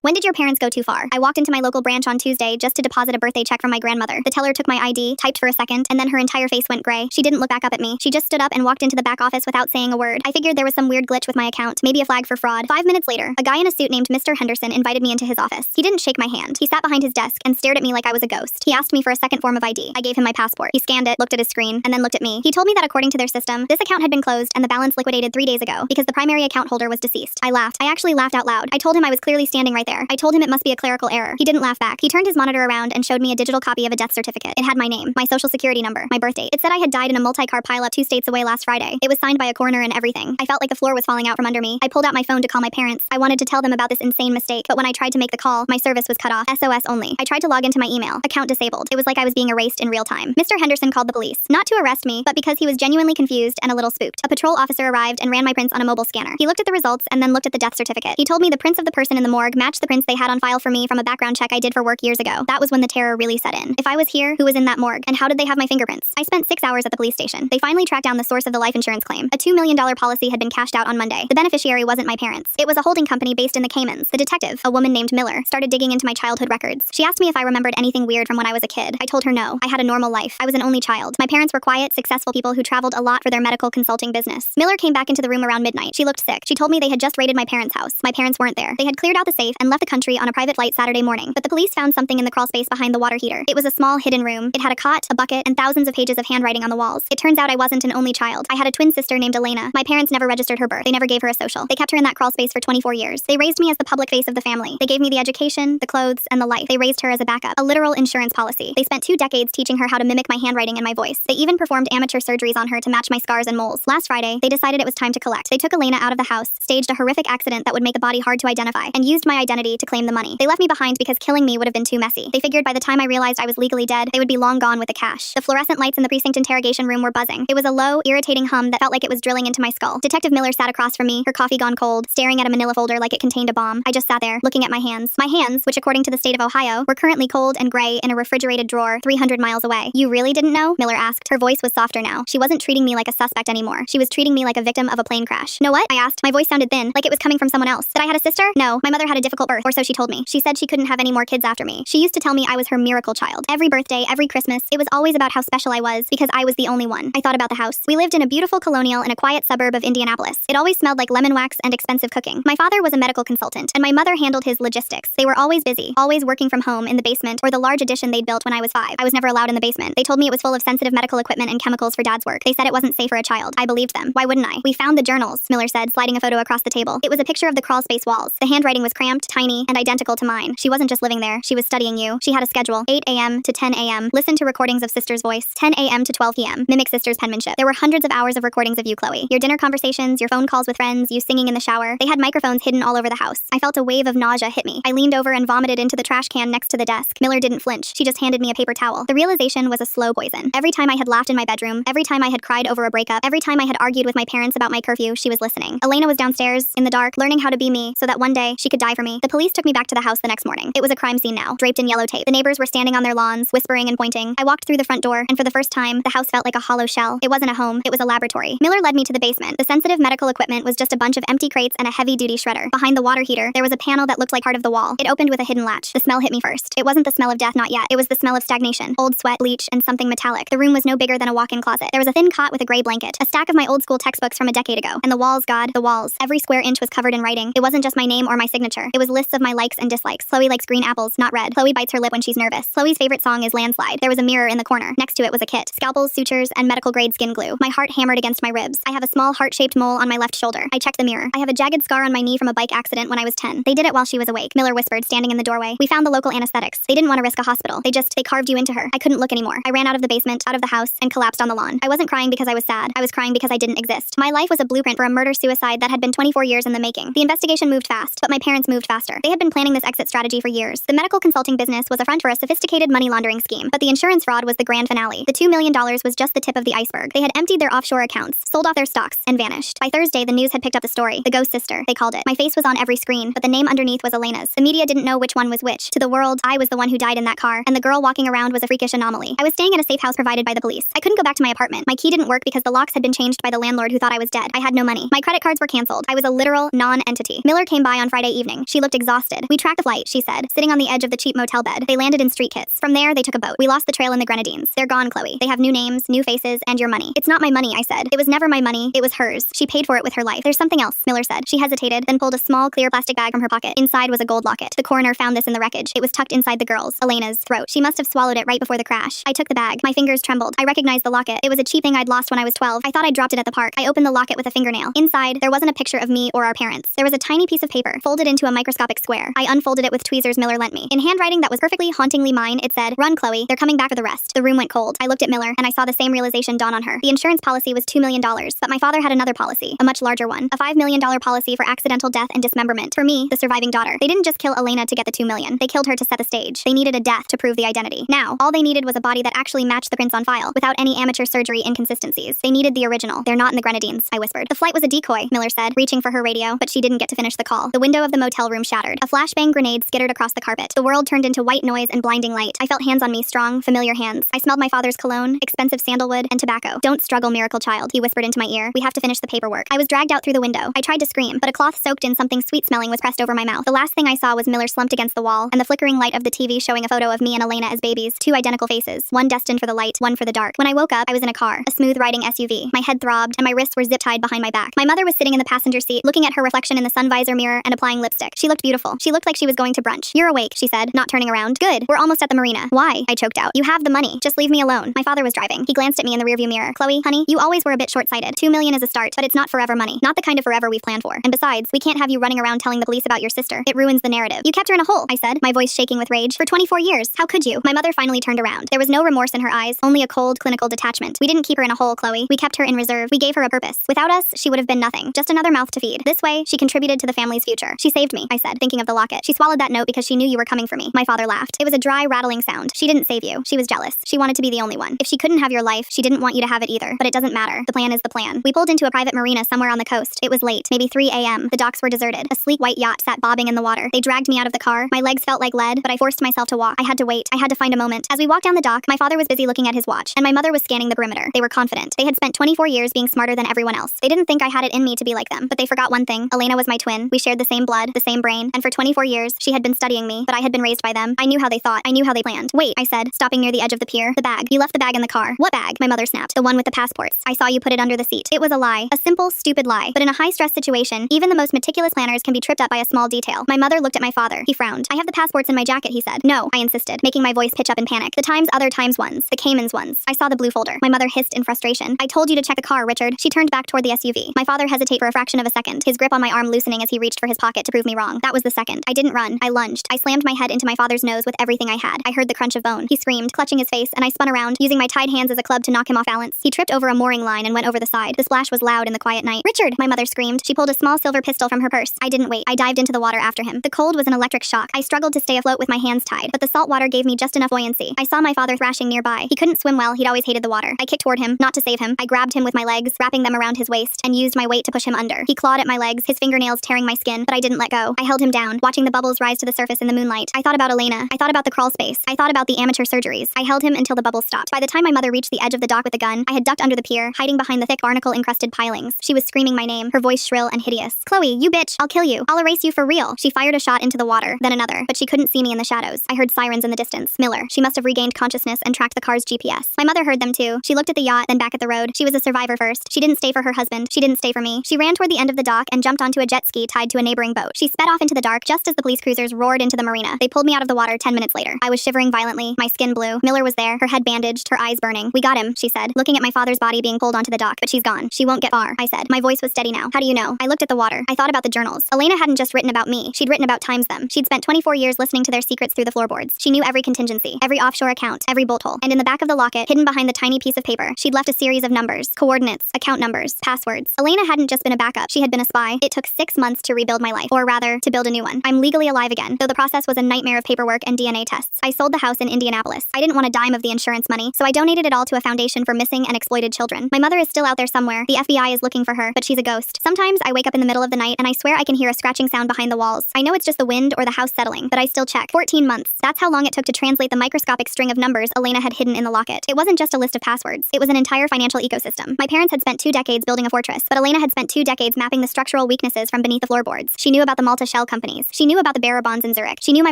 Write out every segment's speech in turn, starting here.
When did your parents go too far? I walked into my local branch on Tuesday just to deposit a birthday check from my grandmother. The teller took my ID, typed for a second, and then her entire face went gray. She didn't look back up at me. She just stood up and walked into the back office without saying a word. I figured there was some weird glitch with my account, maybe a flag for fraud. 5 minutes later, a guy in a suit named Mr. Henderson invited me into his office. He didn't shake my hand. He sat behind his desk and stared at me like I was a ghost. He asked me for a second form of ID. I gave him my passport. He scanned it, looked at his screen, and then looked at me. He told me that according to their system, this account had been closed and the balance liquidated 3 days ago because the primary account holder was deceased. I laughed. I actually laughed out loud. I told him I was clearly standing right there. I told him it must be a clerical error. He didn't laugh back. He turned his monitor around and showed me a digital copy of a death certificate. It had my name, my social security number, my birth date. It said I had died in a multi-car pileup 2 states away last Friday. It was signed by a coroner and everything. I felt like the floor was falling out from under me. I pulled out my phone to call my parents. I wanted to tell them about this insane mistake, but when I tried to make the call, my service was cut off. SOS only. I tried to log into my email. Account disabled. It was like I was being erased in real time. Mr. Henderson called the police, not to arrest me, but because he was genuinely confused and a little spooked. A patrol officer arrived and ran my prints on a mobile scanner. He looked at the results and then looked at the death certificate. He told me the prints of the person in the morgue matched the prints they had on file for me from a background check I did for work years ago. That was when the terror really set in. If I was here, who was in that morgue? And how did they have my fingerprints? I spent 6 hours at the police station. They finally tracked down the source of the life insurance claim. A $2 million policy had been cashed out on Monday. The beneficiary wasn't my parents. It was a holding company based in the Caymans. The detective, a woman named Miller, started digging into my childhood records. She asked me if I remembered anything weird from when I was a kid. I told her no. I had a normal life. I was an only child. My parents were quiet, successful people who traveled a lot for their medical consulting business. Miller came back into the room around midnight. She looked sick. She told me they had just raided my parents' house. My parents weren't there. They had cleared out the safe and left the country on a private flight Saturday morning. But the police found something in the crawl space behind the water heater. It was a small hidden room. It had a cot, a bucket, and thousands of pages of handwriting on the walls. It turns out I wasn't an only child. I had a twin sister named Elena. My parents never registered her birth. They never gave her a social. They kept her in that crawl space for 24 years. They raised me as the public face of the family. They gave me the education, the clothes, and the life. They raised her as a backup, a literal insurance policy. They spent 2 decades teaching her how to mimic my handwriting and my voice. They even performed amateur surgeries on her to match my scars and moles. Last Friday, they decided it was time to collect. They took Elena out of the house, staged a horrific accident that would make the body hard to identify, and used my identity to claim the money. They left me behind because killing me would have been too messy. They figured by the time I realized I was legally dead, they would be long gone with the cash. The fluorescent lights in the precinct interrogation room were buzzing. It was a low, irritating hum that felt like it was drilling into my skull. Detective Miller sat across from me, her coffee gone cold, staring at a manila folder like it contained a bomb. I just sat there, looking at my hands. My hands, which according to the state of Ohio, were currently cold and gray in a refrigerated drawer 300 miles away. You really didn't know? Miller asked. Her voice was softer now. She wasn't treating me like a suspect anymore. She was treating me like a victim of a plane crash. Know what? I asked. My voice sounded thin, like it was coming from someone else. That I had a sister? No, my mother had a difficult birth, or so she told me. She said she couldn't have any more kids after me. She used to tell me I was her miracle child. Every birthday, every Christmas, it was always about how special I was because I was the only one. I thought about the house. We lived in a beautiful colonial in a quiet suburb of Indianapolis. It always smelled like lemon wax and expensive cooking. My father was a medical consultant, and my mother handled his logistics. They were always busy, always working from home in the basement or the large addition they'd built when I was 5. I was never allowed in the basement. They told me it was full of sensitive medical equipment and chemicals for Dad's work. They said it wasn't safe for a child. I believed them. Why wouldn't I? We found the journals, Miller said, sliding a photo across the table. It was a picture of the crawl space walls. The handwriting was cramped, tiny, and identical to mine. She wasn't just living there. She was studying you. She had a schedule. 8 a.m. to 10 a.m. Listen to recordings of sister's voice. 10 a.m. to 12 p.m. Mimic sister's penmanship. There were hundreds of hours of recordings of you, Chloe. Your dinner conversations, your phone calls with friends, you singing in the shower. They had microphones hidden all over the house. I felt a wave of nausea hit me. I leaned over and vomited into the trash can next to the desk. Miller didn't flinch. She just handed me a paper towel. The realization was a slow poison. Every time I had laughed in my bedroom, every time I had cried over a breakup, every time I had argued with my parents about my curfew, she was listening. Elena was downstairs, in the dark, learning how to be me, so that one day, she could die for me. The police took me back to the house the next morning. It was a crime scene now, draped in yellow tape. The neighbors were standing on their lawns, whispering and pointing. I walked through the front door, and for the first time, the house felt like a hollow shell. It wasn't a home, it was a laboratory. Miller led me to the basement. The sensitive medical equipment was just a bunch of empty crates and a heavy-duty shredder. Behind the water heater, there was a panel that looked like part of the wall. It opened with a hidden latch. The smell hit me first. It wasn't the smell of death, not yet. It was the smell of stagnation, old sweat, bleach, and something metallic. The room was no bigger than a walk-in closet. There was a thin cot with a gray blanket, a stack of my old school textbooks from a decade ago, and the walls, God, the walls. Every square inch was covered in writing. It wasn't just my name or my signature. It was lists of my likes and dislikes. Chloe likes green apples, not red. Chloe bites her lip when she's nervous. Chloe's favorite song is Landslide. There was a mirror in the corner. Next to it was a kit. Scalpels, sutures, and medical-grade skin glue. My heart hammered against my ribs. I have a small heart-shaped mole on my left shoulder. I checked the mirror. I have a jagged scar on my knee from a bike accident when I was 10. They did it while she was awake, Miller whispered, standing in the doorway. We found the local anesthetics. They didn't want to risk a hospital. They carved you into her. I couldn't look anymore. I ran out of the basement, out of the house, and collapsed on the lawn. I wasn't crying because I was sad. I was crying because I didn't exist. My life was a blueprint for a murder-suicide that had been 24 years in the making. The investigation moved fast, but my parents moved faster. They had been planning this exit strategy for years. The medical consulting business was a front for a sophisticated money laundering scheme, but the insurance fraud was the grand finale. The $2 million was just the tip of the iceberg. They had emptied their offshore accounts, sold off their stocks, and vanished. By Thursday, the news had picked up the story. The ghost sister, they called it. My face was on every screen, but the name underneath was Elena's. The media didn't know which one was which. To the world, I was the one who died in that car, and the girl walking around was a freakish anomaly. I was staying at a safe house provided by the police. I couldn't go back to my apartment. My key didn't work because the locks had been changed by the landlord who thought I was dead. I had no money. My credit cards were canceled. I was a literal non-entity. Miller came by on Friday evening. She looked looked exhausted. We tracked the flight, she said, sitting on the edge of the cheap motel bed. They landed in Street Kits. From there, they took a boat. We lost the trail in the Grenadines. They're gone, Chloe. They have new names, new faces, and your money. It's not my money, I said. It was never my money. It was hers. She paid for it with her life. There's something else, Miller said. She hesitated, then pulled a small, clear plastic bag from her pocket. Inside was a gold locket. The coroner found this in the wreckage. It was tucked inside the girl's, Elena's, throat. She must have swallowed it right before the crash. I took the bag. My fingers trembled. I recognized the locket. It was a cheap thing I'd lost when I was 12. I thought I dropped it at the park. I opened the locket with a fingernail. Inside, there wasn't a picture of me or our parents. There was a tiny piece of paper, folded into a microscopic square. I unfolded it with tweezers Miller lent me. In handwriting that was perfectly, hauntingly mine, it said, "Run, Chloe. They're coming back for the rest." The room went cold. I looked at Miller, and I saw the same realization dawn on her. The insurance policy was $2 million, but my father had another policy, a much larger one, a $5 million policy for accidental death and dismemberment. For me, the surviving daughter. They didn't just kill Elena to get the $2 million. They killed her to set the stage. They needed a death to prove the identity. Now, all they needed was a body that actually matched the prints on file, without any amateur surgery inconsistencies. They needed the original. They're not in the Grenadines, I whispered. The flight was a decoy, Miller said, reaching for her radio, but she didn't get to finish the call. The window of the motel room shattered. A flashbang grenade skittered across the carpet. The world turned into white noise and blinding light. I felt hands on me, strong, familiar hands. I smelled my father's cologne, expensive sandalwood, and tobacco. "Don't struggle, miracle child," he whispered into my ear. "We have to finish the paperwork." I was dragged out through the window. I tried to scream, but a cloth soaked in something sweet-smelling was pressed over my mouth. The last thing I saw was Miller slumped against the wall, and the flickering light of the TV showing a photo of me and Elena as babies, two identical faces, one destined for the light, one for the dark. When I woke up, I was in a car, a smooth-riding SUV. My head throbbed, and my wrists were zip-tied behind my back. My mother was sitting in the passenger seat, looking at her reflection in the sun visor mirror and applying lipstick. She looked beautiful. She looked like she was going to brunch. "You're awake," she said, not turning around. "Good. We're almost at the marina." "Why?" I choked out. "You have the money. Just leave me alone." My father was driving. He glanced at me in the rearview mirror. "Chloe, honey, you always were a bit short-sighted. $2 million is a start, but it's not forever money. Not the kind of forever we've planned for. And besides, we can't have you running around telling the police about your sister. It ruins the narrative." "You kept her in a hole," I said, my voice shaking with rage. "For 24 years. How could you?" My mother finally turned around. There was no remorse in her eyes, only a cold, clinical detachment. "We didn't keep her in a hole, Chloe. We kept her in reserve. We gave her a purpose. Without us, she would have been nothing. Just another mouth to feed. This way, she contributed to the family's future." "She saved me," I said, thinking of the locket. "She swallowed that note because she knew you were coming for me." My father laughed. It was a dry, rattling sound. "She didn't save you. She was jealous. She wanted to be the only one. If she couldn't have your life, she didn't want you to have it either. But it doesn't matter. The plan is the plan." We pulled into a private marina somewhere on the coast. It was late, maybe 3 a.m. The docks were deserted. A sleek white yacht sat bobbing in the water. They dragged me out of the car. My legs felt like lead, but I forced myself to walk. I had to wait. I had to find a moment. As we walked down the dock, my father was busy looking at his watch, and my mother was scanning the perimeter. They were confident. They had spent 24 years being smarter than everyone else. They didn't think I had it in me to be like them, but they forgot one thing. Elena was my twin. We shared the same blood, the same brain, and for 24 years, she had been studying me, but I had been raised by them. I knew how they thought. I knew how they planned. "Wait," I said, stopping near the edge of the pier. "The bag. You left the bag in the car." "What bag?" My mother snapped. "The one with the passports. I saw you put it under the seat." It was a lie. A simple, stupid lie. But in a high-stress situation, even the most meticulous planners can be tripped up by a small detail. My mother looked at my father. He frowned. "I have the passports in my jacket," he said. "No," I insisted, making my voice pitch up in panic. "The Times Other Times ones. The Cayman's ones." I saw the blue folder. My mother hissed in frustration. "I told you to check the car, Richard." She turned back toward the SUV. My father hesitated for a fraction of a second, his grip on my arm loosening as he reached for his pocket to prove me wrong. That was the second. I didn't run. I lunged. I slammed my head into my father's nose with everything I had. I heard the crunch of bone. He screamed, clutching his face, and I spun around, using my tied hands as a club to knock him off balance. He tripped over a mooring line and went over the side. The splash was loud in the quiet night. "Richard!" my mother screamed. She pulled a small silver pistol from her purse. I didn't wait. I dived into the water after him. The cold was an electric shock. I struggled to stay afloat with my hands tied, but the salt water gave me just enough buoyancy. I saw my father thrashing nearby. He couldn't swim well. He'd always hated the water. I kicked toward him, not to save him. I grabbed him with my legs, wrapping them around his waist, and used my weight to push him under. He clawed at my legs, his fingernails tearing my skin, but I didn't let go. I held him down, watching the bubbles rise to the surface in the moonlight. I thought about Elena. I thought about the crawl space. I thought about the amateur surgeries. I held him until the bubbles stopped. By the time my mother reached the edge of the dock with a gun, I had ducked under the pier, hiding behind the thick barnacle-encrusted pilings. She was screaming my name, her voice shrill and hideous. "Chloe, you bitch! I'll kill you! I'll erase you for real!" She fired a shot into the water, then another, but she couldn't see me in the shadows. I heard sirens in the distance. Miller. She must have regained consciousness and tracked the car's GPS. My mother heard them too. She looked at the yacht, then back at the road. She was a survivor first. She didn't stay for her husband. She didn't stay for me. She ran toward the end of the dock and jumped onto a jet ski tied to a neighboring boat. She sped off into the dark just as the police cruisers roared into the marina. They pulled me out of the water 10 minutes later. I was shivering violently, my skin blue. Miller was there, her head bandaged, her eyes burning. "We got him," she said, looking at my father's body being pulled onto the dock. "But she's gone. She won't get far," I said. My voice was steady now. "How do you know?" I looked at the water. I thought about the journals. Elena hadn't just written about me. She'd written about Times them. She'd spent 24 years listening to their secrets through the floorboards. She knew every contingency, every offshore account, every bolt hole. And in the back of the locket, hidden behind the tiny piece of paper, she'd left a series of numbers, coordinates, account numbers, passwords. Elena hadn't just been a backup. She had been a spy. It took 6 months to rebuild my life, or rather, to build a new one. I'm legally alive again, though the process was a nightmare of paperwork and DNA tests. I sold the house in Indianapolis. I didn't want a dime of the insurance money, so I donated it all to a foundation for missing and exploited children. My mother is still out there somewhere. The FBI is looking for her, but she's a ghost. Sometimes I wake up in the middle of the night and I swear I can hear a scratching sound behind the walls. I know it's just the wind or the house settling, but I still check. 14 months. That's how long it took to translate the microscopic string of numbers Elena had hidden in the locket. It wasn't just a list of passwords. It was an entire financial ecosystem. My parents had spent 2 decades building a fortress, but Elena had spent 2 decades mapping the structural weaknesses from beneath the floorboards. She knew about the Malta shell shell companies. She knew about the bearer bonds in Zurich. She knew my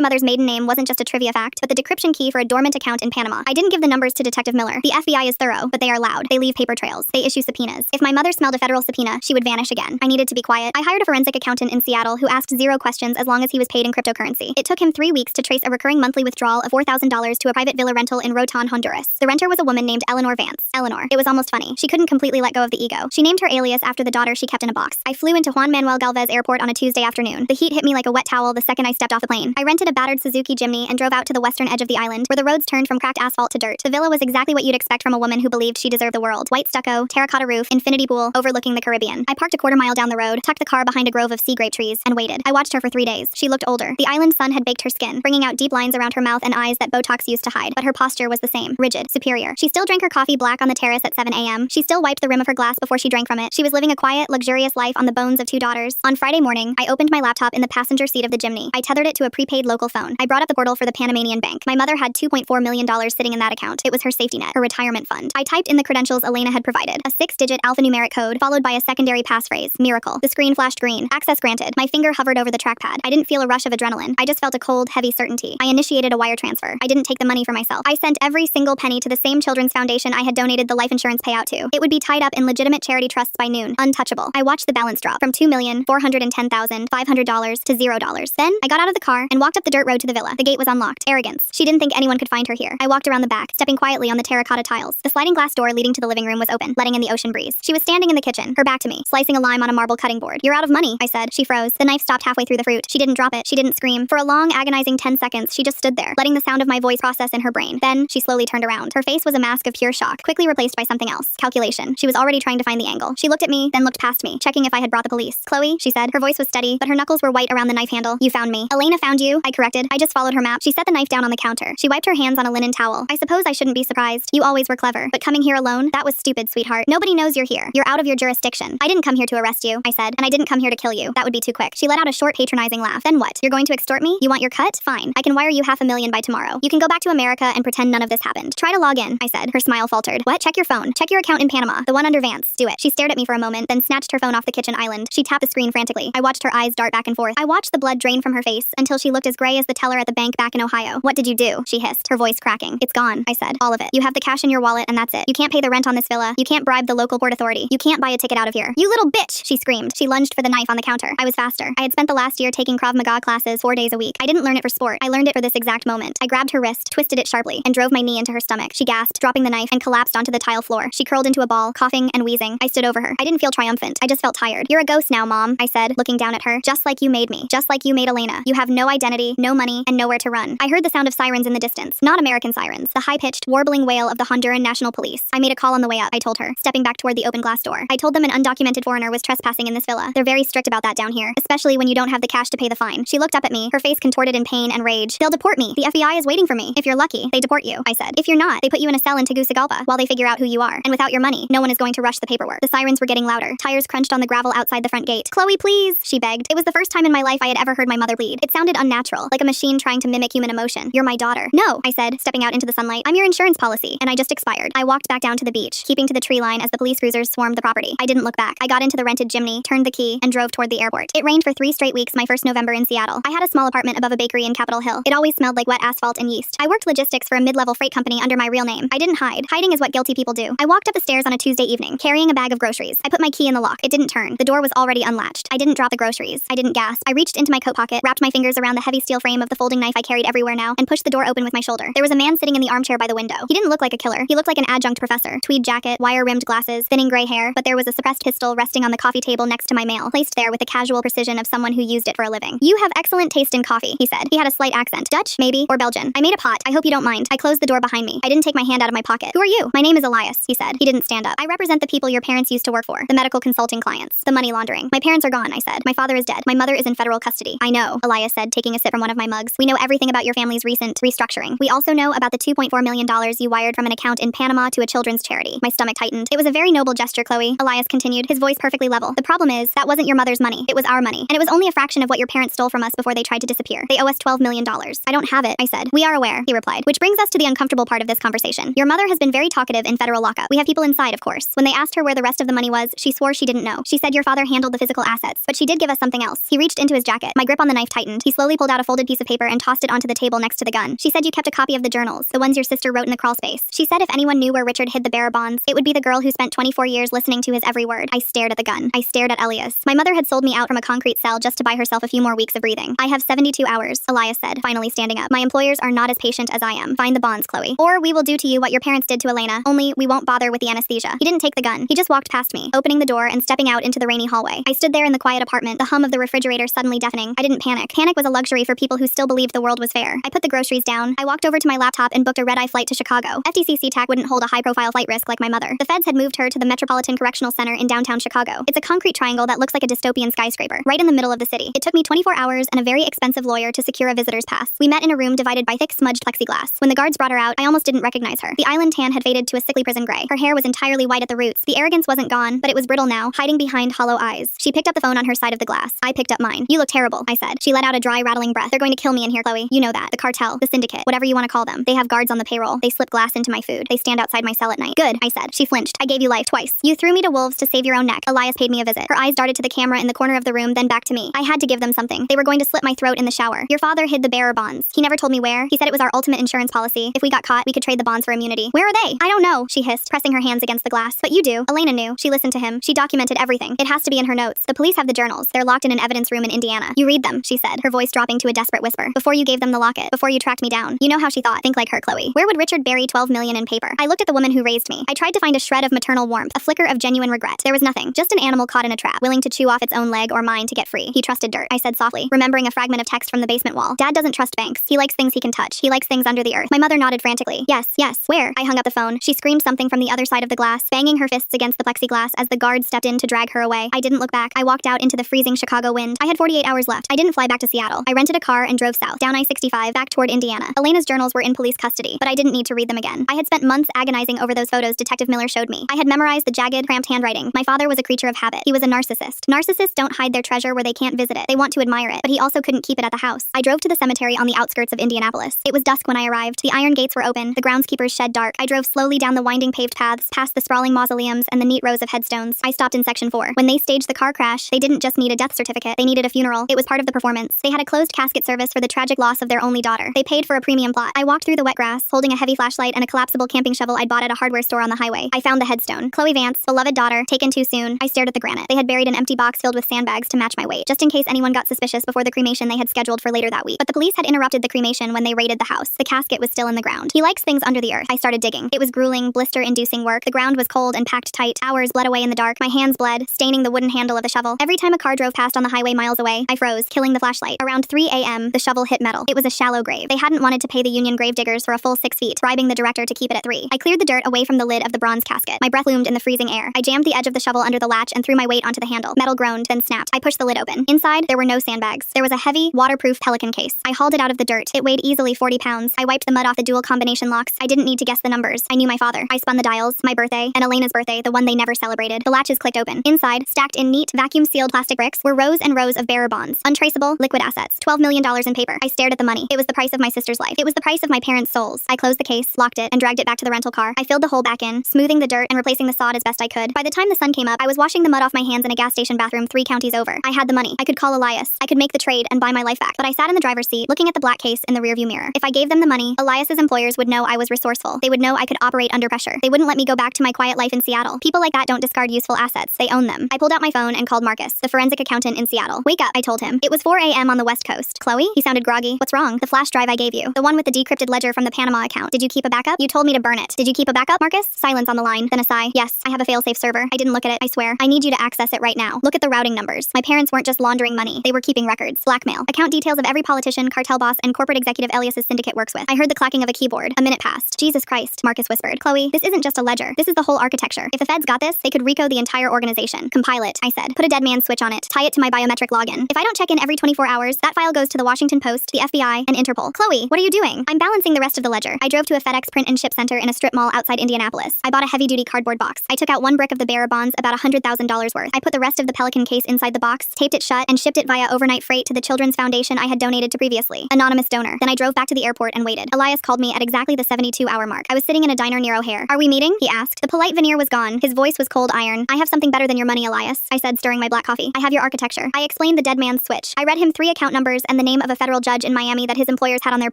mother's maiden name wasn't just a trivia fact, but the decryption key for a dormant account in Panama. I didn't give the numbers to Detective Miller. The FBI is thorough, but they are loud. They leave paper trails. They issue subpoenas. If my mother smelled a federal subpoena, she would vanish again. I needed to be quiet. I hired a forensic accountant in Seattle who asked 0 questions as long as he was paid in cryptocurrency. It took him 3 weeks to trace a recurring monthly withdrawal of $4,000 to a private villa rental in Rotan, Honduras. The renter was a woman named Eleanor Vance. Eleanor. It was almost funny. She couldn't completely let go of the ego. She named her alias after the daughter she kept in a box. I flew into Juan Manuel Galvez Airport on a Tuesday afternoon. The heat hit me like a wet towel the second I stepped off the plane. I rented a battered Suzuki Jimny and drove out to the western edge of the island, where the roads turned from cracked asphalt to dirt. The villa was exactly what you'd expect from a woman who believed she deserved the world. White stucco, terracotta roof, infinity pool, overlooking the Caribbean. I parked a quarter mile down the road, tucked the car behind a grove of sea grape trees, and waited. I watched her for 3 days. She looked older. The island sun had baked her skin, bringing out deep lines around her mouth and eyes that Botox used to hide, but her posture was the same, rigid, superior. She still drank her coffee black on the terrace at 7 a.m. She still wiped the rim of her glass before she drank from it. She was living a quiet, luxurious life on the bones of 2 daughters. On Friday morning, I opened my laptop in the passenger seat of the Jimny. I tethered it to a prepaid local phone. I brought up the portal for the Panamanian bank. My mother had $2.4 million sitting in that account. It was her safety net, her retirement fund. I typed in the credentials Elena had provided, a 6-digit alphanumeric code followed by a secondary passphrase, miracle. The screen flashed green. Access granted. My finger hovered over the trackpad. I didn't feel a rush of adrenaline. I just felt a cold, heavy certainty. I initiated a wire transfer. I didn't take the money for myself. I sent every single penny to the same children's foundation I had donated the life insurance payout to. It would be tied up in legitimate charity trusts by noon, untouchable. I watched the balance drop from $2,410,500 to $0. Then, I got out of the car and walked up the dirt road to the villa. The gate was unlocked. Arrogance. She didn't think anyone could find her here. I walked around the back, stepping quietly on the terracotta tiles. The sliding glass door leading to the living room was open, letting in the ocean breeze. She was standing in the kitchen, her back to me, slicing a lime on a marble cutting board. "You're out of money," I said. She froze. The knife stopped halfway through the fruit. She didn't drop it. She didn't scream. For a long, agonizing 10 seconds, she just stood there, letting the sound of my voice process in her brain. Then, she slowly turned around. Her face was a mask of pure shock, quickly replaced by something else. Calculation. She was already trying to find the angle. She looked at me, then looked past me, checking if I had brought the police. "Chloe," she said. Her voice was steady, but her knuckles were white around the knife handle. "You found me." "Elena found you," I corrected. "I just followed her map." She set the knife down on the counter. She wiped her hands on a linen towel. "I suppose I shouldn't be surprised. You always were clever. But coming here alone? That was stupid, sweetheart. Nobody knows you're here. You're out of your jurisdiction." "I didn't come here to arrest you," I said, "and I didn't come here to kill you. That would be too quick." She let out a short, patronizing laugh. "Then what? You're going to extort me? You want your cut? Fine. I can wire you $500,000 by tomorrow. You can go back to America and pretend none of this happened. Try to log in," I said. Her smile faltered. "What? Check your phone. Check your account in Panama. The one under Vance. Do it." She stared at me for a moment, then snatched her phone off the kitchen island. She tapped the screen frantically. I watched her eyes dart back and forth. I watched the blood drain from her face until she looked as gray as the teller at the bank back in Ohio. "What did you do?" she hissed, her voice cracking. "It's gone," I said. "All of it. You have the cash in your wallet and that's it. You can't pay the rent on this villa. You can't bribe the local port authority. You can't buy a ticket out of here." "You little bitch," she screamed. She lunged for the knife on the counter. I was faster. I had spent the last year taking Krav Maga classes 4 days a week. I didn't learn it for sport. I learned it for this exact moment. I grabbed her wrist, twisted it sharply, and drove my knee into her stomach. She gasped, dropping the knife, and collapsed onto the tile floor. She curled into a ball, coughing and wheezing. I stood over her. I didn't feel triumphant. I just felt tired. "You're a ghost now, Mom," I said, looking down at her. "Just like you made me. Just like you made Elena. You have no identity, no money, and nowhere to run." I heard the sound of sirens in the distance. Not American sirens. The high-pitched, warbling wail of the Honduran National Police. "I made a call on the way up," I told her, stepping back toward the open glass door. "I told them an undocumented foreigner was trespassing in this villa. They're very strict about that down here, especially when you don't have the cash to pay the fine." She looked up at me, her face contorted in pain and rage. "They'll deport me. The FBI is waiting for me. If you're lucky, they deport you," I said. "If you're not, they put you in a cell in Tegucigalpa while they figure out who you are. And without your money, no one is going to rush the paperwork." The sirens were getting louder. Tires crunched on the gravel outside the front gate. "Chloe, please," she begged. It was the first time in my life I had ever heard my mother bleed. It sounded unnatural, like a machine trying to mimic human emotion. "You're my daughter." "No," I said, stepping out into the sunlight. "I'm your insurance policy, and I just expired." I walked back down to the beach, keeping to the tree line as the police cruisers swarmed the property. I didn't look back. I got into the rented Jimny, turned the key, and drove toward the airport. It rained for 3 straight weeks my first November in Seattle. I had a small apartment above a bakery in Capitol Hill. It always smelled like wet asphalt and yeast. I worked logistics for a mid-level freight company under my real name. I didn't hide. Hiding is what guilty people do. I walked up the stairs on a Tuesday evening, carrying a bag of groceries. I put my key in the lock. It didn't turn. The door was already unlatched. I didn't drop the groceries. I didn't gasp. I reached into my coat pocket, wrapped my fingers around the heavy steel frame of the folding knife I carried everywhere now, and pushed the door open with my shoulder. There was a man sitting in the armchair by the window. He didn't look like a killer. He looked like an adjunct professor. Tweed jacket, wire-rimmed glasses, thinning gray hair, but there was a suppressed pistol resting on the coffee table next to my mail, placed there with the casual precision of someone who used it for a living. "You have excellent taste in coffee," he said. He had a slight accent. "Dutch, maybe, or Belgian. I made a pot. I hope you don't mind." I closed the door behind me. I didn't take my hand out of my pocket. "Who are you?" "My name is Elias," he said. He didn't stand up. "I represent the people your parents used to work for. The medical consulting clients. The money laundering." "My parents are gone," I said. "My father is dead. My mother is in federal custody." "I know," Elias said, taking a sip from one of my mugs. "We know everything about your family's recent restructuring. We also know about the $2.4 million you wired from an account in Panama to a children's charity." My stomach tightened. "It was a very noble gesture, Chloe," Elias continued, his voice perfectly level. "The problem is, that wasn't your mother's money. It was our money. And it was only a fraction of what your parents stole from us before they tried to disappear. They owe us $12 million. "I don't have it," I said. "We are aware," he replied. "Which brings us to the uncomfortable part of this conversation. Your mother has been very talkative in federal lockup. We have people inside, of course. When they asked her where the rest of the money was, she swore she didn't know. She said your father handled the physical assets, but she did give us something else." He reached into his jacket. My grip on the knife tightened. He slowly pulled out a folded piece of paper and tossed it onto the table next to the gun. She said you kept a copy of the journals, the ones your sister wrote in the crawl space. She said if anyone knew where Richard hid the bearer bonds, it would be the girl who spent 24 years listening to his every word. I stared at the gun. I stared at Elias. My mother had sold me out from a concrete cell just to buy herself a few more weeks of breathing. I have 72 hours, Elias said, finally standing up. My employers are not as patient as I am. Find the bonds, Chloe. Or we will do to you what your parents did to Elena, only we won't bother with the anesthesia. He didn't take the gun. He just walked past me, opening the door and stepping out into the rainy hallway. I stood there in the quiet apartment, the hum of the refrigerator suddenly deafening. I didn't panic. Panic was a luxury for people who still believed the world was fair. I put the groceries down. I walked over to my laptop and booked a red-eye flight to Chicago. FTC TAC wouldn't hold a high-profile flight risk like my mother. The feds had moved her to the Metropolitan Correctional Center in downtown Chicago. It's a concrete triangle that looks like a dystopian skyscraper, right in the middle of the city. It took me 24 hours and a very expensive lawyer to secure a visitor's pass. We met in a room divided by thick smudged plexiglass. When the guards brought her out, I almost didn't recognize her. The island tan had faded to a sickly prison gray. Her hair was entirely white at the roots. The arrogance wasn't gone, but it was brittle now, hiding behind hollow eyes. She picked up the phone on her side of the glass. I picked up mine. You look terrible, I said. She let out a dry, rattling breath. They're going to kill me in here, Chloe. You know that. The cartel, the syndicate, whatever you want to call them. They have guards on the payroll. They slip glass into my food. They stand outside my cell at night. Good, I said. She flinched. I gave you life twice. You threw me to wolves to save your own neck. Elias paid me a visit. Her eyes darted to the camera in the corner of the room, then back to me. I had to give them something. They were going to slit my throat in the shower. Your father hid the bearer bonds. He never told me where. He said it was our ultimate insurance policy. If we got caught, we could trade the bonds for immunity. Where are they? I don't know, she hissed, pressing her hands against the glass. But you do. Elena knew. She listened to him. She documented everything. It has to be in her notes. The police have the journals. They're locked in an evidence room in Indiana. You read them, she said, her voice dropping to a desperate whisper. Before you gave them the locket. Before you tracked me down. You know how she thought. Think like her, Chloe. Where would Richard bury 12 million in paper? I looked at the woman who raised me. I tried to find a shred of maternal warmth, a flicker of genuine regret. There was nothing. Just an animal caught in a trap, willing to chew off its own leg or mine to get free. He trusted dirt, I said softly, remembering a fragment of text from the basement wall. Dad doesn't trust banks. He likes things he can touch. He likes things under the earth. My mother nodded frantically. Yes, yes. Where? I hung up the phone. She screamed something from the other side of the glass, banging her fists against the plexiglass as the guards stepped in to drag her away. I didn't look back. I walked out into the freezing Chicago wind. I had 48 hours left. I didn't fly back to Seattle. I rented a car and drove south, down I-65, back toward Indiana. Elena's journals were in police custody, but I didn't need to read them again. I had spent months agonizing over those photos Detective Miller showed me. I had memorized the jagged, cramped handwriting. My father was a creature of habit. He was a narcissist. Narcissists don't hide their treasure where they can't visit it. They want to admire it, but he also couldn't keep it at the house. I drove to the cemetery on the outskirts of Indianapolis. It was dusk when I arrived. The iron gates were open, the groundskeepers shed dark. I drove slowly down the winding paved paths, past the sprawling mausoleums and the neat rows of headstones. I stopped in section 4. When they staged the car crash, they didn't just need a death certificate, they needed a funeral. It was part of the performance. They had a closed casket service for the tragic loss of their only daughter. They paid for a premium plot. I walked through the wet grass, holding a heavy flashlight and a collapsible camping shovel I'd bought at a hardware store on the highway. I found the headstone. Chloe Vance, beloved daughter, taken too soon. I stared at the granite. They had buried an empty box filled with sandbags to match my weight, just in case anyone got suspicious before the cremation they had scheduled for later that week. But the police had interrupted the cremation when they raided the house. The casket was still in the ground. He likes things under the earth. I started digging. It was grueling, blister-inducing work. The ground was cold and packed tight. Hours bled away in the dark. My hands bled, staining the wooden handle of the shovel. Every time a car drove past on the highway miles away, I froze, killing the flashlight. Around 3 a.m., the shovel hit metal. It was a shallow grave. They hadn't wanted to pay the union grave diggers for a full 6 feet, bribing the director to keep it at 3. I cleared the dirt away from the lid of the bronze casket. My breath loomed in the freezing air. I jammed the edge of the shovel under the latch and threw my weight onto the handle. Metal groaned, then snapped. I pushed the lid open. Inside, there were no sandbags. There was a heavy, waterproof Pelican case. I hauled it out of the dirt. It weighed easily 40 pounds. I wiped the mud off the dual combination locks. I didn't need to guess the numbers. I knew my father. I spun the dials, my birthday, and Elena's birthday, the one they never celebrated. The latches clicked open. Inside, stacked in neat, vacuum-sealed plastic bricks, were rows and rows of bearer bonds. Untraceable, liquid assets. $12 million in paper. I stared at the money. It was the price of my sister's life. It was the price of my parents' souls. I closed the case, locked it, and dragged it back to the rental car. I filled the hole back in, smoothing the dirt and replacing the sod as best I could. By the time the sun came up, I was washing the mud off my hands in a gas station bathroom 3 counties over. I had the money. I could call Elias. I could make the trade and buy my life back. But I sat in the driver's seat, looking at the black case in the rearview mirror. If I gave them the money, Elias's employers would know I was resourceful. They would know I could operate under pressure. They wouldn't let me go back to my quiet life in Seattle. People like that don't discard useful assets. They own them. I pulled out my phone and called Marcus, the forensic accountant in Seattle. Wake up, I told him. It was 4 a.m. on the West Coast. Chloe? He sounded groggy. What's wrong? The flash drive I gave you. The one with the decrypted ledger from the Panama account. Did you keep a backup? You told me to burn it. Did you keep a backup, Marcus? Silence on the line, then a sigh. Yes, I have a fail-safe server. I didn't look at it, I swear. I need you to access it right now. Look at the routing numbers. My parents weren't just laundering money. They were keeping records. Blackmail. Account details of every politician, cartel boss, and corporate executive Elias's syndicate works with. I heard the clacking of a keyboard. A minute passed. Jesus Christ, Marcus whispered. Chloe, this isn't just a ledger. This is the whole architecture. If the feds got this, they could RICO the entire organization. Compile it, I said. Put a dead man switch on it. Tie it to my biometric login. If I don't check in every 24 hours, that file goes to the Washington Post, the FBI, and Interpol. Chloe, what are you doing? I'm balancing the rest of the ledger. I drove to a FedEx print and ship center in a strip mall outside Indianapolis. I bought a heavy-duty cardboard box. I took out 1 brick of the bearer bonds, about $100,000 worth. I put the rest of the Pelican case inside the box, taped it shut, and shipped it via overnight freight to the Children's Foundation I had donated to previously. Anonymous donor. Then I drove back to the airport and waited. Elias called me at exactly the 72-hour mark. I was sitting in a diner near O'Hare. Are we meeting? He asked. The polite veneer was gone. His voice was cold iron. I have something better than your money, Elias, I said, stirring my black coffee. I have your architecture. I explained explained the dead man's switch. I read him 3 account numbers and the name of a federal judge in Miami that his employers had on their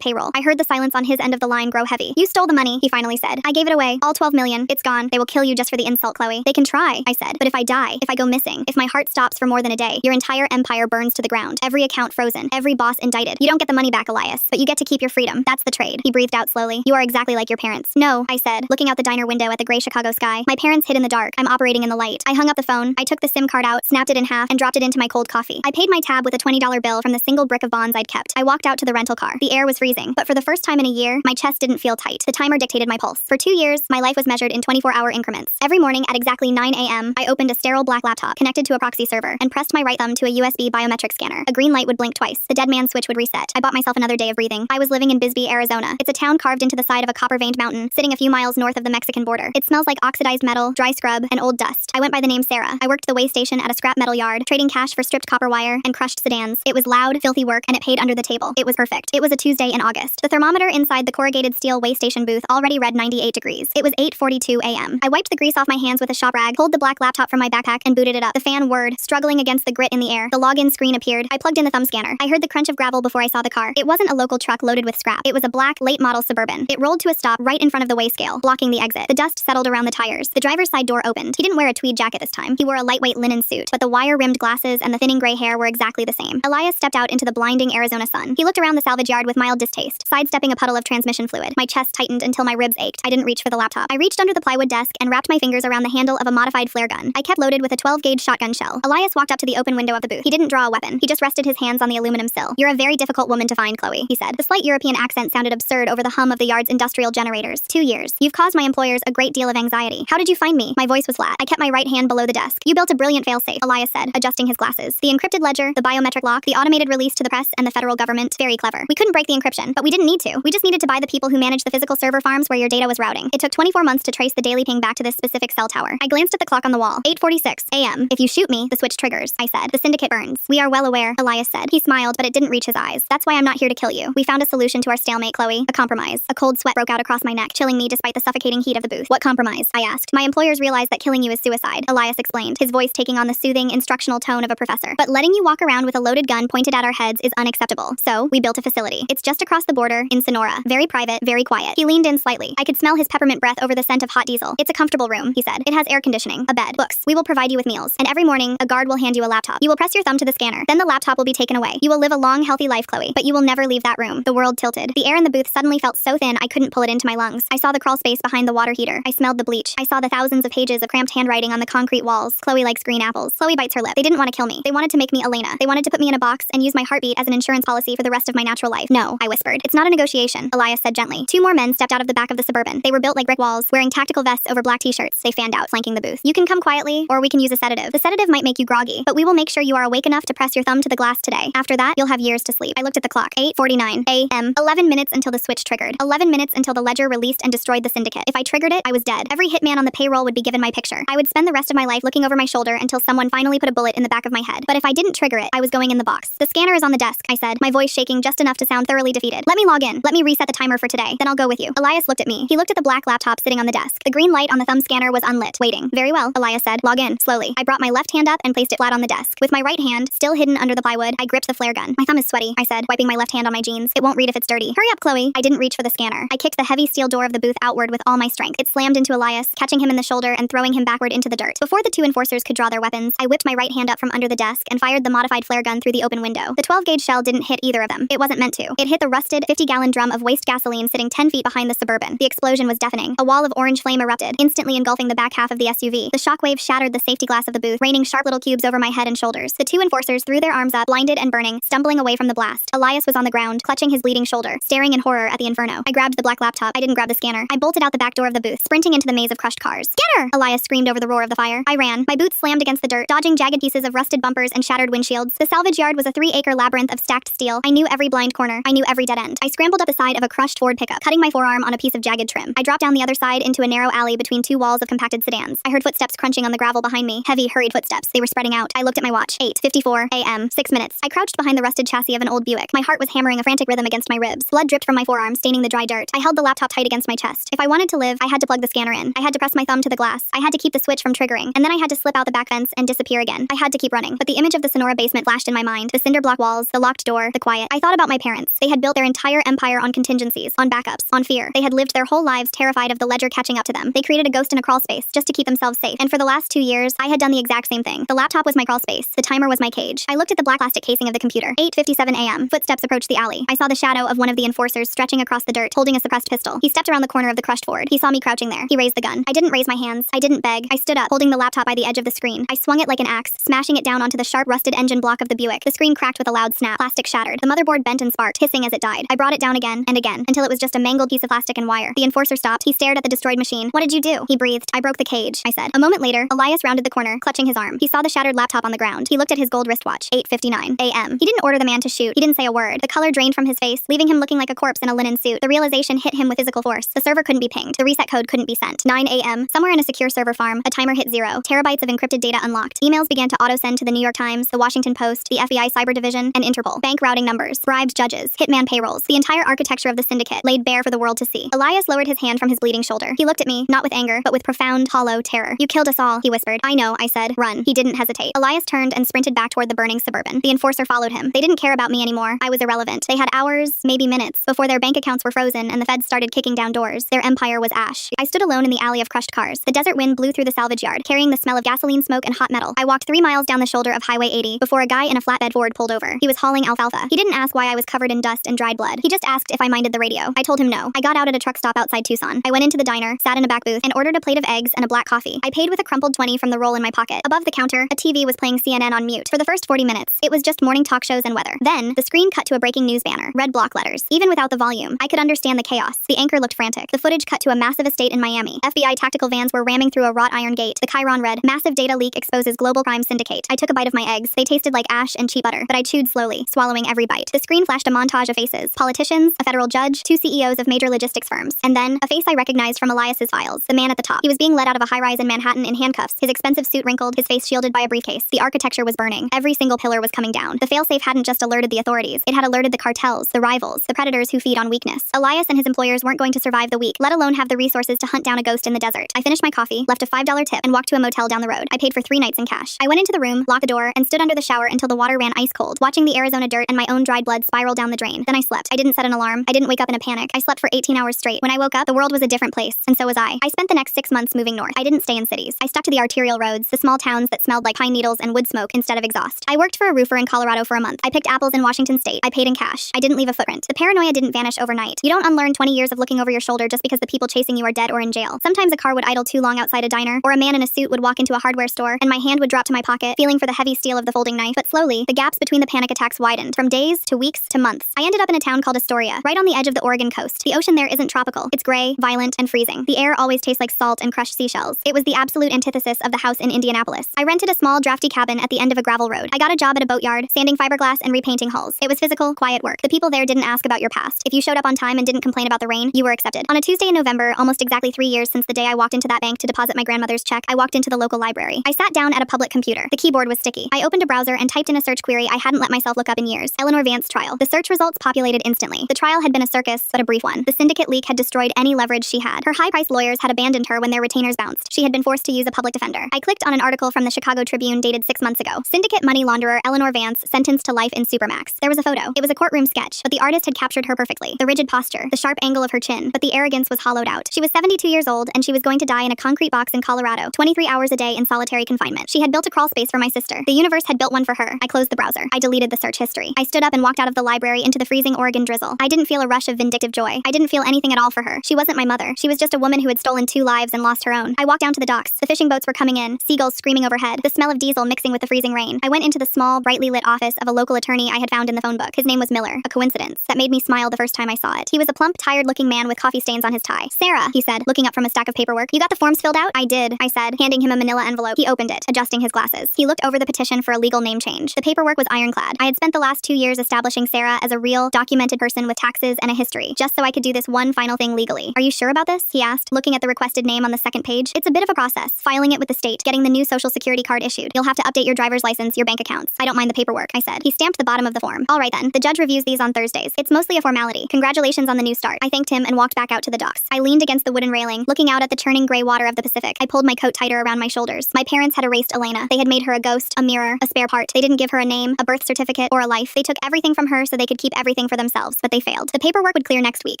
payroll. I heard the silence on his end of the line grow heavy. You stole the money, he finally said. I gave it away. All 12 million. It's gone. They will kill you just for the insult, Chloe. They can try, I said. But if I die, if I go missing, if my heart stops for more than a day, your entire empire burns to the ground. Every account frozen. Every boss indicted. You don't get the money back, Elias, but you get to keep your freedom. That's the trade. He breathed out slowly. You are exactly like your parents. No, I said, looking out the diner window at the gray Chicago sky. My parents hid in the dark. I'm operating in the light. I hung up the phone. I took the SIM card out, snapped it in half, and dropped it into my cold coffee. I paid my tab with a $20 bill from the single brick of bonds I'd kept. I walked out to the rental car. The air was freezing, but for the first time in a year, my chest didn't feel tight. The timer dictated my pulse. For 2 years, my life was measured in 24-hour increments. Every morning at exactly 9 a.m., I opened a sterile black laptop connected to a proxy server and pressed my right thumb to a USB biometric scanner. A green light would blink twice. The dead man's switch would reset. I bought myself another day of breathing. I was living in Bisbee, Arizona. It's a town carved into the side of a copper-veined mountain, sitting a few miles north of the Mexican border. It smells like oxidized metal, dry scrub, and old dust. I went by the name Sarah. I worked the weigh station at a scrap metal yard, trading cash for stripped copper wire and crushed sedans. It was loud, filthy work, and it paid under the table. It was perfect. It was a Tuesday in August. The thermometer inside the corrugated steel weigh station booth already read 98 degrees. It was 8:42 a.m. I wiped the grease off my hands with a shop rag, pulled the black laptop from my backpack, and booted it up. The fan whirred, struggling against the grit in the air. The login screen appeared. I plugged in the thumb scanner. I heard the crunch of gravel before I saw the car. It wasn't a local truck loaded with scrap. It was a black, late-model Suburban. It rolled to a stop right in front of the weigh scale, blocking the exit. The dust settled around the tires. The driver's side door opened. He didn't wear a tweed jacket this time. He wore a lightweight linen suit, but the wire-rimmed glasses and the thinning gray hair were exactly the same. Elias stepped out into the blinding Arizona sun. He looked around the salvage yard with mild distaste, sidestepping a puddle of transmission fluid. My chest tightened until my ribs ached. I didn't reach for the laptop. I reached under the plywood desk and wrapped my fingers around the handle of a modified flare gun. I kept loaded with a 12-gauge shotgun shell. Elias walked up to the open window of the booth. He didn't draw a weapon. He just rested his hands on the aluminum sill. You're a very difficult woman to find, Chloe, he said. The slight European accent sounded absurd over the hum of the yard's industrial generators. 2 years. You've caused my employers a great deal of anxiety. How did you find me? My voice was flat. I kept my right hand below the desk. You built a brilliant failsafe, Elias said, adjusting his glasses. The encrypted ledger, the biometric lock, the automated release to the press and the federal government. Very clever. We couldn't break the encryption, but we didn't need to. We just needed to buy the people who managed the physical server farms where your data was routing. It took 24 months to trace the daily ping back to this specific cell tower. I glanced at the clock on the wall. 8:46 a.m. If you shoot me, the switch triggers, I said. The syndicate burns. We are well aware, Elias said. He smiled, but it didn't reach his eyes. That's why I'm not here to kill you. We found a solution to our stalemate, Chloe. A compromise. A cold sweat broke out across my neck, chilling me despite the suffocating heat of the booth. What compromise? I asked. My employers realized that killing you is suicide, Elias explained, his voice taking on the soothing, instructional tone of a professor. But letting you walk around with a loaded gun pointed at our heads is unacceptable. So, we built a facility. It's just across the border, in Sonora. Very private, very quiet. He leaned in slightly. I could smell his peppermint breath over the scent of hot diesel. It's a comfortable room, he said. It has air conditioning, a bed, books. We will provide you with meals. And every morning, a guard will hand you a laptop. You will press your thumb to the scanner. Then the laptop will be taken away. You will live a long, healthy life, Chloe. But you will never leave that room. The world tilted. The air in the booth suddenly felt so thin I couldn't pull it into my lungs. I saw the crawl space behind the water heater. I smelled the bleach. I saw the thousands of pages of cramped handwriting on the concrete walls. Chloe likes green apples. Chloe bites her lip. They didn't want to kill me. They wanted to make me Elena. They wanted to put me in a box and use my heartbeat as an insurance policy for the rest of my natural life. No, I whispered. It's not a negotiation, Elias said gently. 2 more men stepped out of the back of the Suburban. They were built like brick walls, wearing tactical vests over black t-shirts. They fanned out, flanking the booth. You can come quietly, or we can use a sedative. The sedative might make you groggy, but we will make sure you are awake enough to press your thumb to the glass today. After that, you'll have years to sleep. I looked at the clock. 8:49 a.m. 11 minutes until the switch triggered. 11 minutes until the ledger released and destroyed the syndicate. If I triggered it, I was dead. Every hitman on the payroll would be given my picture. I would spend the rest of my life looking over my shoulder until someone finally put a bullet in the back of my head. But if I didn't trigger it, I was going in the box. The scanner is on the desk, I said, my voice shaking just enough to sound thoroughly defeated. Let me log in. Let me reset the timer for today. Then I'll go with you. Elias looked at me. He looked at the black laptop sitting on the desk. The green light on the thumb scanner was unlit, waiting. Very well, Elias said. Log in, slowly. I brought my left hand up and placed it flat on the desk. With my right hand, still hidden under the plywood, I gripped the flare gun. My thumb is sweaty, I said, wiping my left hand on my jeans. It won't read if it's dirty. Hurry up, Chloe. I didn't reach for the scanner. I kicked the heavy steel door of the booth outward with all my strength. It slammed into Elias, catching him in the shoulder and throwing him backward into the dirt. Before the 2 enforcers could draw their weapons, I whipped my right hand up from under the desk and fired the modified flare gun through the open window. The 12-gauge shell didn't hit either of them. It wasn't meant to. It hit the rusted, 50-gallon drum of waste gasoline sitting 10 feet behind the Suburban. The explosion was deafening. A wall of orange flame erupted, instantly engulfing the back half of the SUV. The shockwave shattered the safety glass of the booth, raining sharp little cubes over my head and shoulders. The 2 enforcers threw their arms up, blinded and burning, stumbling away from the blast. Elias was on the ground, clutching his bleeding shoulder, staring in horror at the inferno. I grabbed the black laptop. I didn't grab the scanner. I bolted out the back door of the booth, sprinting into the maze of crushed cars. Get her! Elias screamed over the roar of the fire. I ran. My boots slammed against the dirt, dodging jagged pieces of rusted bumpers and shattered windshields. The salvage yard was a 3-acre labyrinth of stacked steel. I knew every blind corner. I knew every dead end. I scrambled up the side of a crushed Ford pickup, cutting my forearm on a piece of jagged trim. I dropped down the other side into a narrow alley between 2 walls of compacted sedans. I heard footsteps crunching on the gravel behind me. Heavy, hurried footsteps. They were spreading out. I looked at my watch. 8:54 a.m. 6 minutes. I crouched behind the rusted chassis of an old Buick. My heart was hammering a frantic rhythm against my ribs. Blood dripped from my forearm, staining the dry dirt. I held the laptop tight against my chest. If I wanted to live, I had to plug the scanner in. I had to press my thumb to the glass. I had to keep the switch from triggering. And then I had to slip out the back fence and disappear again. I had to keep running. But the image of of the Sonora basement flashed in my mind. The cinder block walls, the locked door, the quiet. I thought about my parents. They had built their entire empire on contingencies, on backups, on fear. They had lived their whole lives terrified of the ledger catching up to them. They created a ghost in a crawl space just to keep themselves safe. And for the last 2 years, I had done the exact same thing. The laptop was my crawl space. The timer was my cage. I looked at the black plastic casing of the computer. 8:57 a.m. Footsteps approached the alley. I saw the shadow of one of the enforcers stretching across the dirt, holding a suppressed pistol. He stepped around the corner of the crushed Ford. He saw me crouching there. He raised the gun. I didn't raise my hands. I didn't beg. I stood up, holding the laptop by the edge of the screen. I swung it like an axe, smashing it down onto the sharp, rusted engine block of the Buick. The screen cracked with a loud snap. Plastic shattered. The motherboard bent and sparked, hissing as it died. I brought it down again and again, until it was just a mangled piece of plastic and wire. The enforcer stopped. He stared at the destroyed machine. What did you do? He breathed. I broke the cage, I said. A moment later, Elias rounded the corner, clutching his arm. He saw the shattered laptop on the ground. He looked at his gold wristwatch. 8:59 a.m. He didn't order the man to shoot. He didn't say a word. The color drained from his face, leaving him looking like a corpse in a linen suit. The realization hit him with physical force. The server couldn't be pinged. The reset code couldn't be sent. 9 a.m. Somewhere in a secure server farm, a timer hit 0. Terabytes of encrypted data unlocked. Emails began to auto-send to the New York Times, the Washington Post, the FBI Cyber Division, and Interpol. Bank routing numbers, bribed judges, hitman payrolls. The entire architecture of the syndicate laid bare for the world to see. Elias lowered his hand from his bleeding shoulder. He looked at me, not with anger, but with profound, hollow terror. You killed us all, he whispered. I know, I said. Run. He didn't hesitate. Elias turned and sprinted back toward the burning Suburban. The enforcer followed him. They didn't care about me anymore. I was irrelevant. They had hours, maybe minutes, before their bank accounts were frozen and the feds started kicking down doors. Their empire was ash. I stood alone in the alley of crushed cars. The desert wind blew through the salvage yard, carrying the smell of gasoline smoke and hot metal. I walked 3 miles down the shoulder of Highway 80 before a guy in a flatbed Ford pulled over. He was hauling alfalfa. He didn't ask why I was covered in dust and dried blood. He just asked if I minded the radio. I told him no. I got out at a truck stop outside Tucson. I went into the diner, sat in a back booth, and ordered a plate of eggs and a black coffee. I paid with a crumpled 20 from the roll in my pocket. Above the counter, a TV was playing CNN on mute. For the first 40 minutes, it was just morning talk shows and weather. Then, the screen cut to a breaking news banner. Red block letters. Even without the volume, I could understand the chaos. The anchor looked frantic. The footage cut to a massive estate in Miami. FBI tactical vans were ramming through a wrought iron gate. The chyron read, "Massive data leak exposes global crime syndicate." I took a bite of my eggs. They tasted like ash and cheap butter, but I chewed slowly, swallowing every bite. The screen flashed a montage of faces. Politicians, a federal judge, 2 CEOs of major logistics firms. And then, a face I recognized from Elias's files. The man at the top. He was being led out of a high-rise in Manhattan in handcuffs, his expensive suit wrinkled, his face shielded by a briefcase. The architecture was burning. Every single pillar was coming down. The failsafe hadn't just alerted the authorities. It had alerted the cartels, the rivals, the predators who feed on weakness. Elias and his employers weren't going to survive the week, let alone have the resources to hunt down a ghost in the desert. I finished my coffee, left a $5 tip, and walked to a motel down the road. I paid for 3 nights in cash. I went into the room, locked the door, and stood under the shower until the water ran ice cold, watching the Arizona dirt and my own dried blood spiral down the drain. Then I slept. I didn't set an alarm. I didn't wake up in a panic. I slept for 18 hours straight. When I woke up, the world was a different place, and so was I. I spent the next 6 months moving north. I didn't stay in cities. I stuck to the arterial roads, the small towns that smelled like pine needles and wood smoke instead of exhaust. I worked for a roofer in Colorado for a month. I picked apples in Washington State. I paid in cash. I didn't leave a footprint. The paranoia didn't vanish overnight. You don't unlearn 20 years of looking over your shoulder just because the people chasing you are dead or in jail. Sometimes a car would idle too long outside a diner, or a man in a suit would walk into a hardware store, and my hand would drop to my pocket, feeling for the heavy steel of the folding knife. But slowly, the gaps between the panic attacks widened, from days to weeks to months. I ended up in a town called Astoria, right on the edge of the Oregon coast. The ocean there isn't tropical. It's gray, violent, and freezing. The air always tastes like salt and crushed seashells. It was the absolute antithesis of the house in Indianapolis. I rented a small, drafty cabin at the end of a gravel road. I got a job at a boatyard, sanding fiberglass and repainting hulls. It was physical, quiet work. The people there didn't ask about your past. If you showed up on time and didn't complain about the rain, you were accepted. On a Tuesday in November, almost exactly 3 years since the day I walked into that bank to deposit my grandmother's check, I walked into the local library. I sat down at a public computer. The keyboard was sticky. I opened a browser and typed in a search query I hadn't let myself look up in years. Eleanor Vance trial. The search results populated instantly. The trial had been a circus, but a brief one. The syndicate leak had destroyed any leverage she had. Her high-priced lawyers had abandoned her when their retainers bounced. She had been forced to use a public defender. I clicked on an article from the Chicago Tribune dated 6 months ago. Syndicate money launderer Eleanor Vance sentenced to life in Supermax. There was a photo. It was a courtroom sketch, but the artist had captured her perfectly. The rigid posture, the sharp angle of her chin, but the arrogance was hollowed out. She was 72 years old, and she was going to die in a concrete box in Colorado, 23 hours a day in solitary confinement. She had built a crawl space for my sister. The universe had built one for her. I closed the browser. I deleted the search history. I stood up and walked out of the library into the freezing Oregon drizzle. I didn't feel a rush of vindictive joy. I didn't feel anything at all for her. She wasn't my mother. She was just a woman who had stolen 2 lives and lost her own. I walked down to the docks. The fishing boats were coming in, seagulls screaming overhead, the smell of diesel mixing with the freezing rain. I went into the small, brightly lit office of a local attorney I had found in the phone book. His name was Miller, a coincidence that made me smile the first time I saw it. He was a plump, tired-looking man with coffee stains on his tie. "Sarah," he said, looking up from a stack of paperwork. "You got the forms filled out?" "I did," I said, handing him a manila envelope. He opened it, adjusting his glasses. He looked over the petition for a legal name change. The paperwork was ironclad. I had spent the last 2 years establishing Sarah as a real, documented person with taxes and a history, just so I could do this one final thing legally. "Are you sure about this?" he asked, looking at the requested name on the second page. "It's a bit of a process, filing it with the state, getting the new social security card issued. You'll have to update your driver's license, your bank accounts." "I don't mind the paperwork," I said. He stamped the bottom of the form. "All right then. The judge reviews these on Thursdays. It's mostly a formality. Congratulations on the new start." I thanked him and walked back out to the docks. I leaned against the wooden railing, looking out at the churning gray water of the Pacific. I pulled my coat tighter around my shoulders. My parents had erased Elena. They had made her a ghost, a mirror, car, a spare part. They didn't give her a name, a birth certificate, or a life. They took everything from her so they could keep everything for themselves, but they failed. The paperwork would clear next week.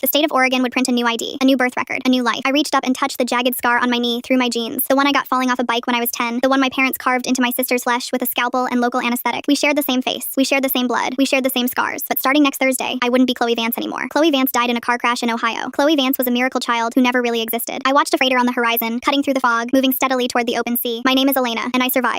The state of Oregon would print a new ID, a new birth record, a new life. I reached up and touched the jagged scar on my knee through my jeans. The one I got falling off a bike when I was 10. The one my parents carved into my sister's flesh with a scalpel and local anesthetic. We shared the same face. We shared the same blood. We shared the same scars. But starting next Thursday, I wouldn't be Chloe Vance anymore. Chloe Vance died in a car crash in Ohio. Chloe Vance was a miracle child who never really existed. I watched a freighter on the horizon, cutting through the fog, moving steadily toward the open sea. My name is Elena, and I survived.